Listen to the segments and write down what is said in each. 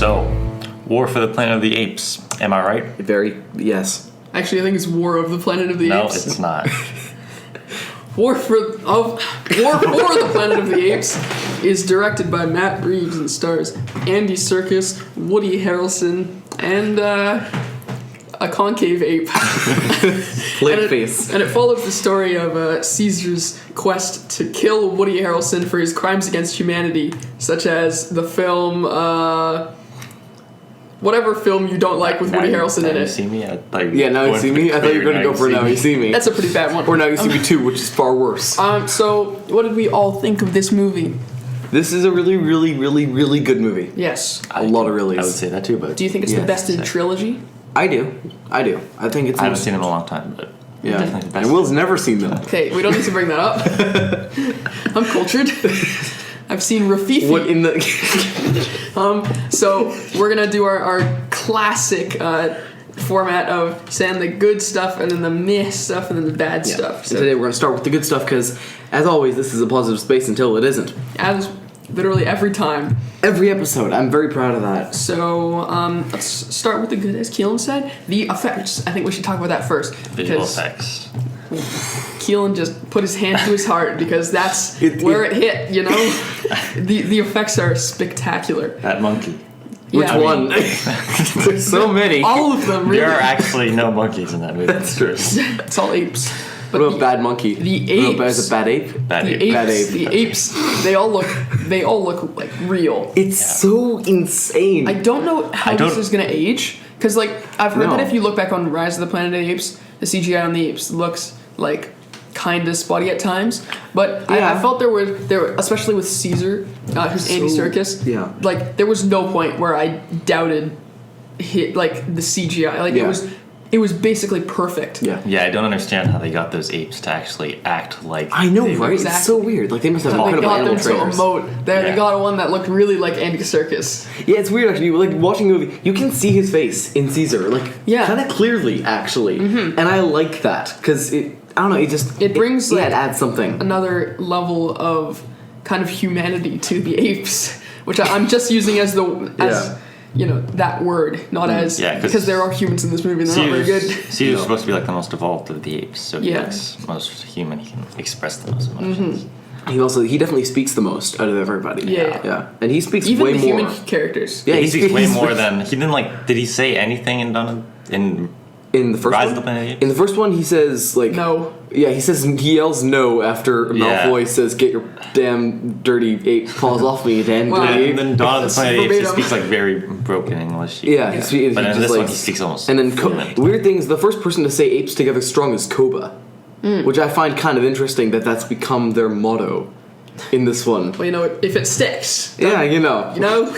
So, War for the Planet of the Apes. Am I right? Yes. Actually, I think it's War of the Planet of the No, Apes. it's not. War for the Planet of the Apes is directed by Matt Reeves and stars Andy Serkis, Woody Harrelson, and a concave ape. Plate face. And it follows the story of Caesar's quest to kill Woody Harrelson for his crimes against humanity, such as the film, whatever film you don't like with Woody Harrelson in Now You it. See Me? Now You See Me? I thought you were going to go for Now You See Me. That's a pretty bad one. Or Now You See Me 2, which is far worse. So, what did we all think of this movie? This is a really, really, really, really good movie. Yes. A lot of reallys. I would say that too, but Do you think it's the best in the trilogy? I do. I think it's... I haven't seen them in a long time, but definitely the best. And Will's never seen them. Okay, we don't need to bring that up. I'm cultured. I've seen Rafifi. What in the... So we're gonna do our classic format of saying the good stuff and then the meh stuff and then the bad stuff. So And today we're going to start with the good stuff because, as always, this is a positive space until it isn't. as literally every time. Every episode. I'm very proud of that. So let's start with the good, as Keelan said. The effects. I think we should talk about that first. Visual because effects. Keelan just put his hand to his heart because that's where it hit, you know? The effects are spectacular. That monkey. Which Yeah. one? There's so many. All of them, really. There are actually no monkeys in that movie. That's true. It's all apes. What about Bad Monkey? The apes. What about Bad Ape? Bad The ape. apes, Bad ape. the apes, they all look like real. It's so insane. I don't know how this is gonna age, because like I've heard No. that if you look back on Rise of the Planet of the Apes, the CGI on the apes looks like kind of spotty at times. But I felt there were especially with Caesar, who's Andy Serkis. Yeah. Like there was no point where I doubted like the CGI. Like it was basically perfect. Yeah. Yeah, I don't understand how they got those apes to actually act like. I know, they were. right? It's so weird. Like, they must have They incredible got animal them to trainers. emote. They Yeah. got one that looked really like Andy Serkis. Yeah, it's weird, actually. Like, watching the movie, you can see his face in Caesar. Like, Yeah. kind of clearly, actually. And I like that, because it... I don't know, It brings, it like, adds something. Another level of kind of humanity to the apes, which I'm just using as you know, that word, not as because there are humans in this movie and they're not very good. Caesar's supposed to be like the most evolved of the apes, so he Yeah. looks most human. He can express the most emotions. He definitely speaks the most out of everybody. Yeah. And he speaks Even way the more. human characters. Yeah, He speaks way he's- more than he didn't like. Did he say anything in In the first Rise one? of the Planet of the Apes? In the first one, he says, like... No. Yeah, he yells no after Malfoy says, "Get your damn dirty ape paws off me, you damn Wow. dirty ape." And then Dawn of the That's Planet of the Apes, he verbatim. speaks like very broken English. Yeah, but he in just, this like, one, he speaks almost And then fluent. weird thing is the first person to say apes together strong is Koba, which I find kind of interesting that that's become their motto in this one. Well, you know, if it sticks. Yeah, you know. You know?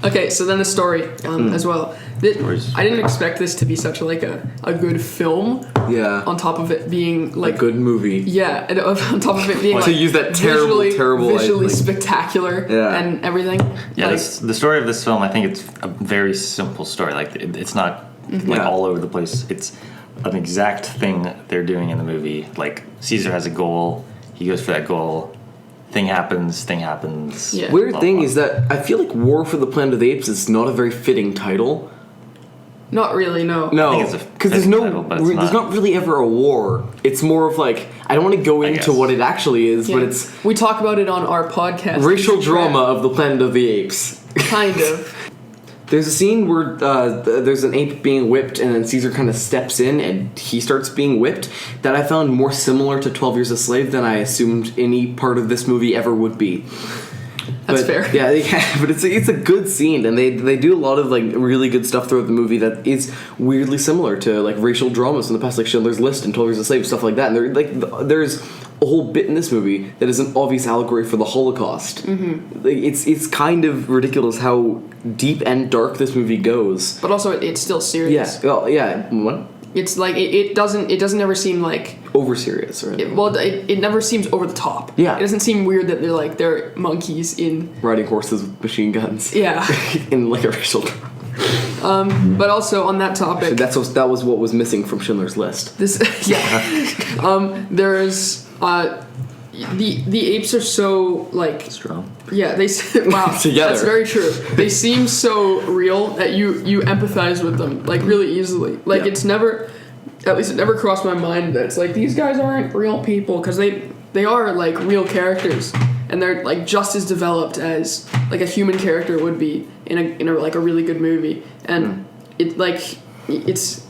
Okay, so then the story as well. Stories. I didn't expect this to be such like a good film. Yeah. On top of it being A like good movie. Yeah, and on top of it being To like use that terrible, visually like- spectacular Yeah. and everything. Yeah, like, the story of this film, I think it's a very simple story. Like, it's not like Yeah. all over the place. It's an exact thing they're doing in the movie. Like, Caesar has a goal. He goes for that goal. Thing happens. Yeah. Weird Blah, thing blah. is that I feel like War for the Planet of the Apes is not a very fitting title. Not really, no. No, think it's a because there's fitting no, title, but it's there's not. not really ever a war. It's more of like I don't want to go into guess. what it actually is, Yeah. but it's we talk about it on our podcast. racial drama of the Planet of the Apes. Kind of. There's a scene where there's an ape being whipped, and then Caesar kind of steps in, and he starts being whipped. That I found more similar to 12 Years a Slave than I assumed any part of this movie ever would be. That's But, fair. Yeah, but it's a good scene, and they do a lot of like really good stuff throughout the movie that is weirdly similar to like racial dramas in the past, like Schindler's List and 12 Years a Slave, stuff like that. And there's a whole bit in this movie that is an obvious allegory for the Holocaust. Mm-hmm. Like, it's kind of ridiculous how deep and dark this movie goes. But also, it's still serious. Yeah, well, yeah, what? It's like it doesn't ever seem like Over serious, right? it never seems over the top. Yeah. It doesn't seem weird that they're monkeys in Riding horses with machine guns. yeah. In like a racial drama. But also on that topic, That was what was missing from Schindler's List. this yeah. There's the apes are so like Strong. yeah they wow Together. that's very true. They seem so real that you empathize with them like really easily. Like Yeah. it's never, at least it never crossed my mind that it's like these guys aren't real people, because they are like real characters, and they're like just as developed as like a human character would be in a like a really good movie, and it like it's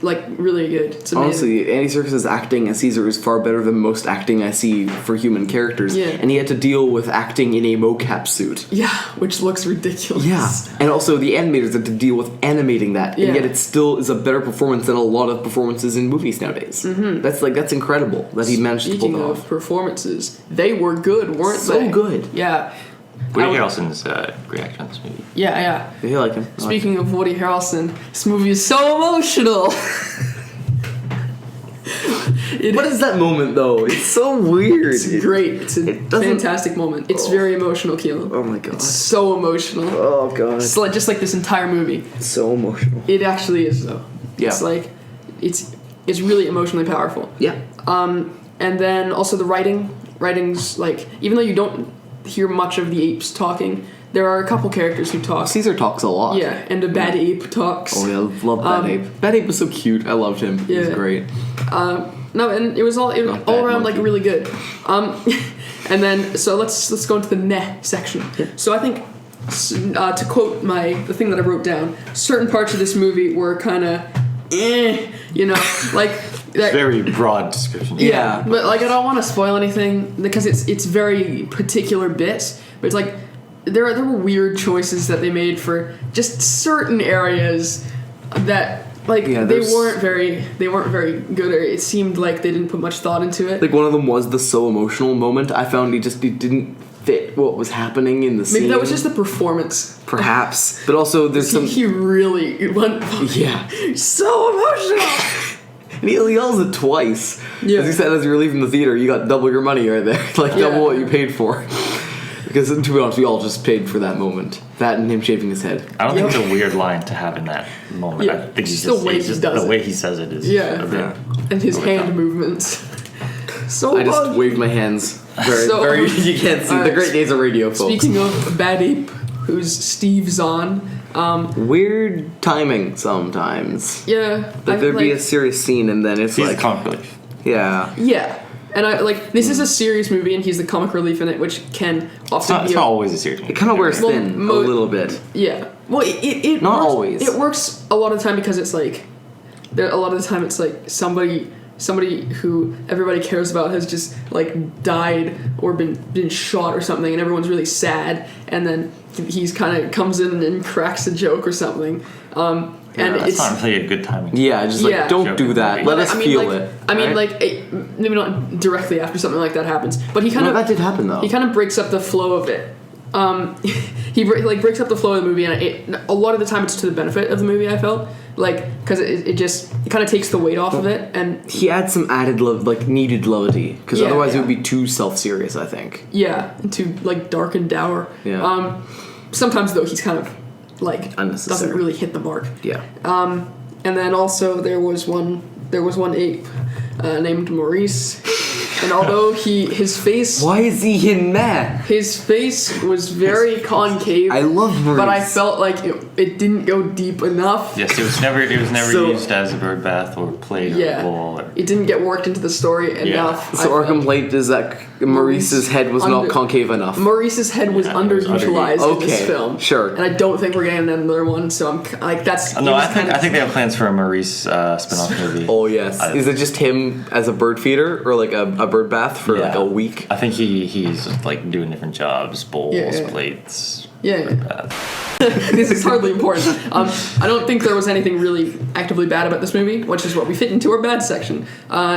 like really good. It's amazing. Honestly, Andy Serkis's acting as Caesar is far better than most acting I see for human characters. Yeah. And he had to deal with acting in a mocap suit. Yeah, which looks ridiculous. Yeah, and also the animators had to deal with animating that, Yeah. and yet it still is a better performance than a lot of performances in movies nowadays. Mm-hmm. That's incredible that he managed to Speaking pull it of off. performances, they were good, weren't So they? good. Yeah. Woody I would- Harrelson's a great actor in this movie. Yeah. I feel like him. Speaking of Woody Harrelson, this movie is so emotional. What is that moment though? It's so weird. It's great. It's a it doesn't- fantastic moment. It's very emotional, Keelan. Oh my god. It's so emotional. Oh god. It's like just like this entire movie. So emotional. It actually is though. Yeah. It's like it's really emotionally powerful. Yeah. And then also the writing's like, even though you don't hear much of the apes talking, there are a couple characters who talk. Caesar talks a lot. Yeah, and a bad ape talks. Oh yeah, I love Bad Ape. Bad Ape was so cute. I loved him. He was Yeah. great. No, and it was all Not all bad around like monkey. really good. And then so let's go into the meh section. So I think to quote the thing that I wrote down, certain parts of this movie were kind of like that. Very broad description. Yeah, but like I don't want to spoil anything because it's very particular bits. But it's like there were weird choices that they made for just certain areas that like Yeah, they there's- weren't very good, or it seemed like they didn't put much thought into it. Like one of them was the so emotional moment. I found he didn't fit what was happening in the scene. Maybe that was just the performance. perhaps, but also there's some He really went yeah. so emotional. And he yells it twice. Yeah. As he said, as you're leaving the theater, you got double your money right there. Like, Yeah. double what you paid for. Because, to be honest, we all just paid for that moment. That and him shaving his head. I don't think it's a weird line to have in that moment. Yeah, I think just he's the way it's he just does the it. way he says it is Yeah. a bit. Yeah. And his Overcome. hand movements. So I just much. waved my hands. Very, So- very, you can't see. The Alright. great days of radio, folks. Speaking of Bad Ape, who's Steve Zahn. Weird timing sometimes. Yeah. Like, there'd be a serious scene and then it's He's like, the comic relief. yeah. Yeah. And I like this is a serious movie, and he's the comic relief in it, which can It's often not, be it's not always a serious movie. It kind of wears Well, thin a mo- little bit. yeah. Well, it Not works, always. It works a lot of the time because it's like a lot of the time it's like somebody who everybody cares about has just like died or been shot or something, and everyone's really sad, and then he's kind of comes in and cracks a joke or something. And That's it's not really a good timing. Yeah, just like, Yeah. don't do that. Let us feel like, it. I mean, right? like maybe not directly after something like that happens, but he kind No, of that did happen though. he kind of breaks up the flow of it. He breaks up the flow of the movie, and a lot of the time it's to the benefit of the movie. I felt like because it kind of takes the weight off of it, and He adds some added needed levity, because Yeah, otherwise it yeah. would be too self-serious, I think. yeah, to like dark and dour. Yeah. Sometimes though he's kind of like Unnecessary. doesn't really hit the mark. Yeah. And then also there was one ape named Maurice, and although his face Why is he in that? his face was very concave, I love Maurice. but I felt like it didn't go deep enough. Yes, it was never So- used as a bird bath or played or Yeah. a bowl. Or, It didn't get worked into the story enough. So our complaint is that Maurice's head was not under- concave enough. Maurice's head was Yeah, it was underutilized in this Okay, film. sure. And I don't think we're getting another one. So I'm like that's. no, it was I think they have plans for a Maurice spin-off movie. Oh yes. Is it just him as a bird feeder or like a bird bath for like a week? I think he's just like doing different jobs, bowls, Yeah. plates. Yeah. bird baths. This is hardly important. I don't think there was anything really actively bad about this movie, which is what we fit into our bad section.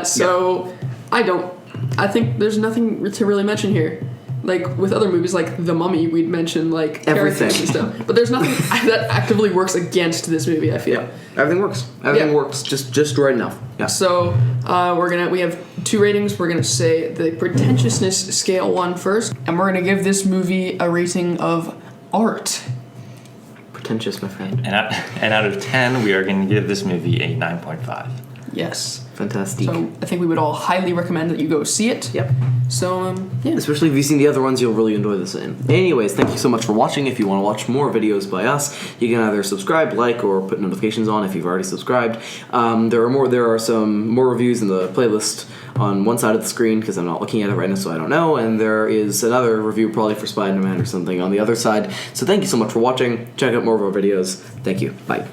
So I think there's nothing to really mention here. Like with other movies like The Mummy, we'd mention like characters Everything. and stuff, but there's nothing that actively works against this movie. I feel. Yeah. Everything works. Everything Yeah. works just right enough. Yeah. So we have 2 ratings. We're gonna say the pretentiousness scale 1 first, and we're gonna give this movie a rating of art. Pretentious, my friend. And out of 10, we are going to give this movie a 9.5. Yes. Fantastic. So I think we would all highly recommend that you go see it. Yep. So, yeah. Especially if you've seen the other ones, you'll really enjoy this in. Anyways, thank you so much for watching. If you want to watch more videos by us, you can either subscribe, like, or put notifications on if you've already subscribed. There are some more reviews in the playlist on one side of the screen, because I'm not looking at it right now, so I don't know, and there is another review probably for Spider-Man or something on the other side. So thank you so much for watching. Check out more of our videos. Thank you. Bye.